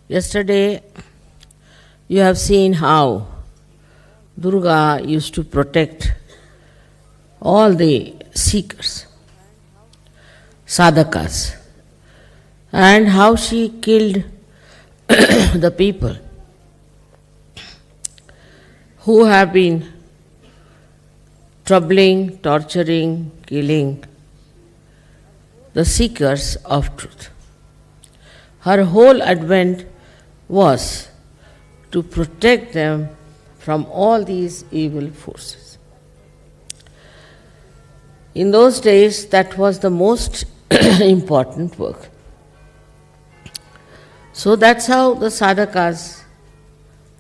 Yesterday, you have seen how Durga used to protect all the seekers, sadhakas, and how she killed the people who have been troubling, torturing, killing the seekers of truth. Her whole advent was to protect them from all these evil forces. In those days, that was the most important work. So that's how the sadhakas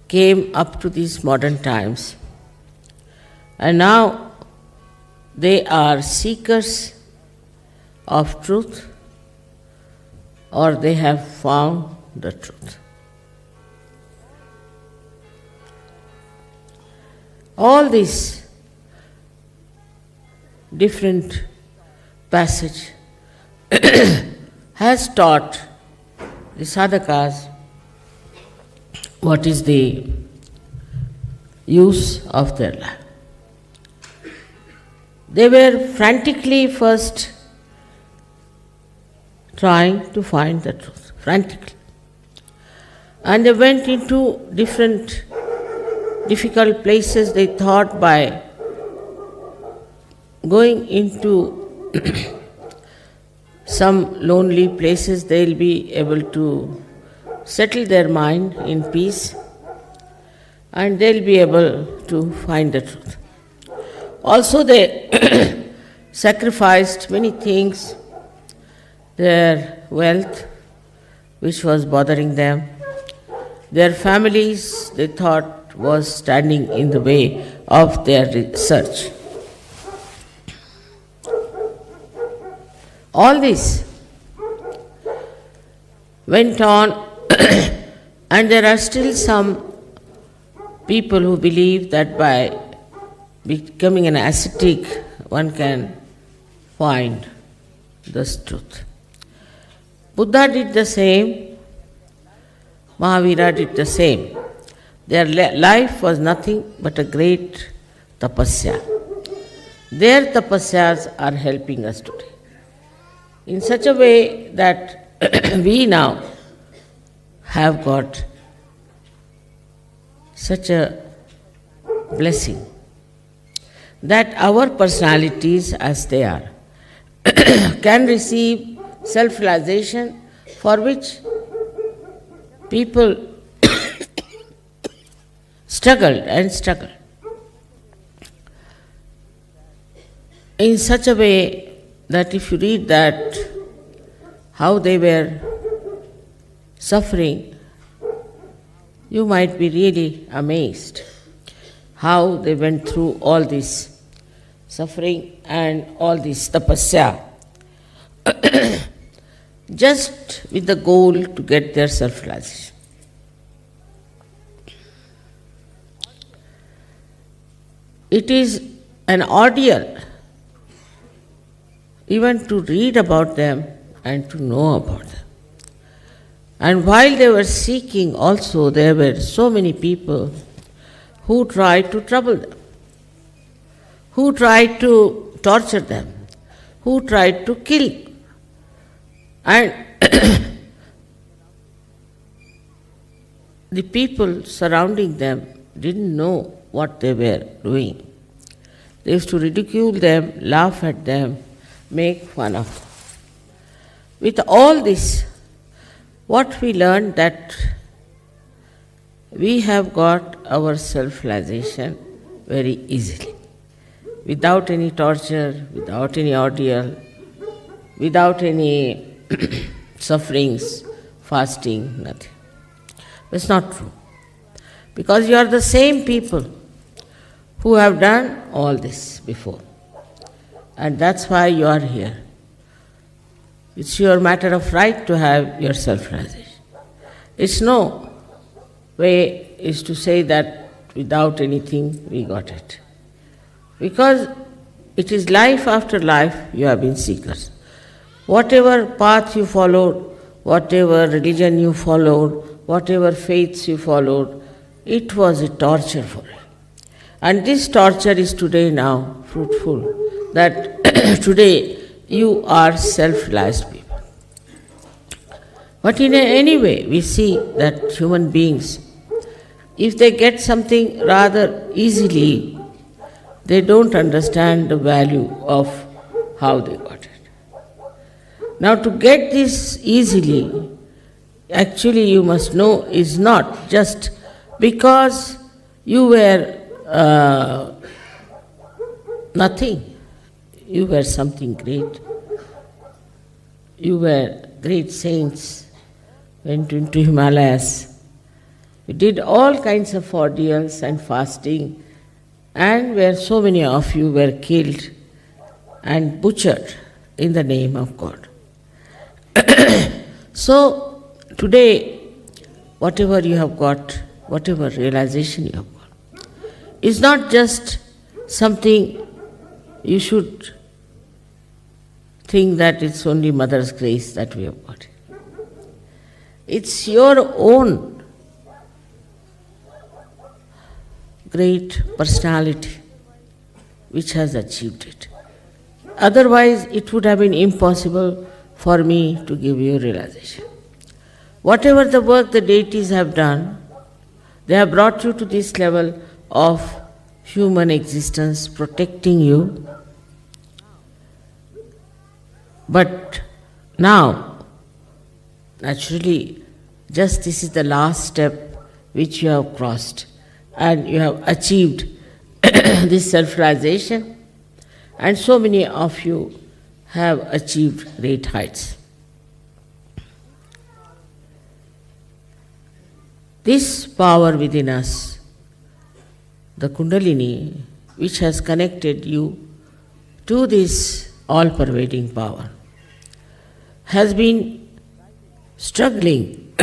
came up to these modern times. And now they are seekers of truth, or they have found the truth. All these different passage has taught the sadhakas what is the use of their life. They were frantically first trying to find the truth, frantically. And they went into different difficult places. They thought by going into some lonely places they'll be able to settle their mind in peace and they'll be able to find the truth. Also they sacrificed many things, their wealth which was bothering them, their families they thought was standing in the way of their research. All this went on and there are still some people who believe that by becoming an ascetic one can find this truth. Buddha did the same, Mahavira did the same. Their life was nothing but a great tapasya. Their tapasyas are helping us today in such a way that we now have got such a blessing that our personalities as they are can receive self-realization for which people struggled and struggled in such a way that if you read that, how they were suffering, you might be really amazed how they went through all this suffering and all this tapasya just with the goal to get their self-realization. It is an ordeal even to read about them and to know about them. And while they were seeking also, there were so many people who tried to trouble them, who tried to torture them, who tried to kill. And the people surrounding them didn't know what they were doing. They used to ridicule them, laugh at them, make fun of them. With all this, what we learned that we have got our self-realization very easily, without any torture, without any ordeal, without any sufferings, fasting, nothing. It's not true. Because you are the same people who have done all this before. And that's why you are here. It's your matter of right to have your self-realization. It's no way is to say that without anything we got it. Because it is life after life you have been seekers. Whatever path you followed, whatever religion you followed, whatever faiths you followed, it was a torture for you. And this torture is today now fruitful, that today you are self-realized people. But in any way, we see that human beings, if they get something rather easily, they don't understand the value of how they got it. Now, to get this easily, actually you must know, is not just because you were nothing. You were something great. You were great saints, went into Himalayas. You did all kinds of ordeals and fasting, and where so many of you were killed and butchered in the name of God. So, today, whatever you have got, whatever realization you have got, is not just something you should think that it's only Mother's grace that we have got. It's your own great personality which has achieved it. Otherwise, it would have been impossible for me to give you realization. Whatever the work the deities have done, they have brought you to this level of human existence, protecting you. But now, naturally, just this is the last step which you have crossed, and you have achieved this self-realization, and so many of you have achieved great heights. This power within us, the Kundalini, which has connected you to this all-pervading power, has been struggling,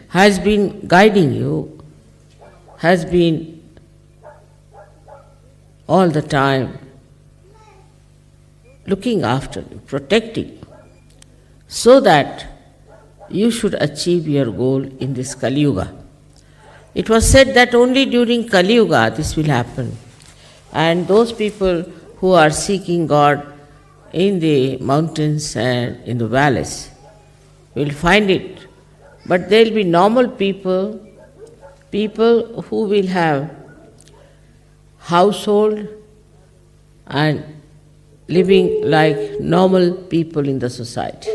has been guiding you, has been all the time looking after you, protecting you, so that you should achieve your goal in this Kali Yuga. It was said that only during Kali Yuga this will happen, and those people who are seeking God in the mountains and in the valleys will find it. But there will be normal people, people who will have household and living like normal people in the society.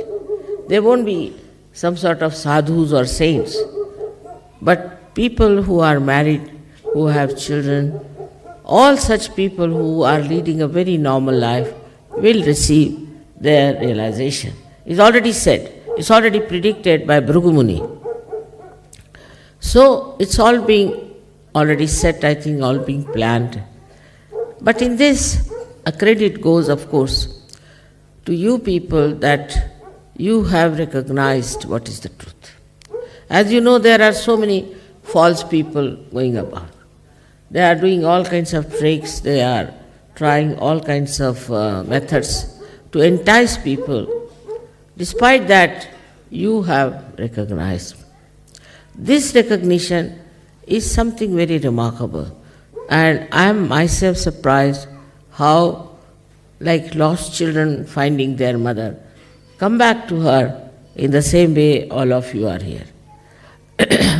They won't be some sort of sadhus or saints, but people who are married, who have children, all such people who are leading a very normal life will receive their realization. It's already said, it's already predicted by Bhrigu Muni. So it's all being already set, I think, all being planned. But in this, a credit goes, of course, to you people that you have recognized what is the truth. As you know, there are so many false people going about. They are doing all kinds of tricks, they are trying all kinds of methods to entice people. Despite that, you have recognized. This recognition is something very remarkable, and I am myself surprised how, like lost children finding their mother, come back to her in the same way all of you are here.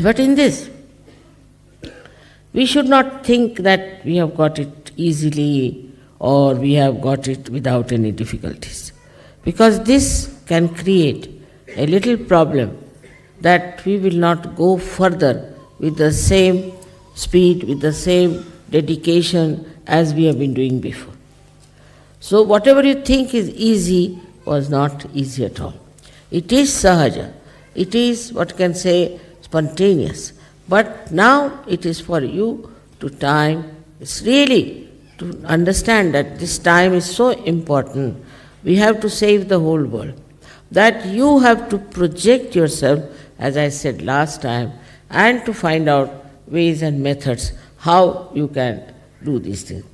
But in this, we should not think that we have got it easily or we have got it without any difficulties, because this can create a little problem that we will not go further with the same speed, with the same dedication as we have been doing before. So whatever you think is easy was not easy at all. It is sahaja, it is what can say spontaneous, but now it is for you to time. It's really to understand that this time is so important. We have to save the whole world, that you have to project yourself, as I said last time, and to find out ways and methods how you can do these things.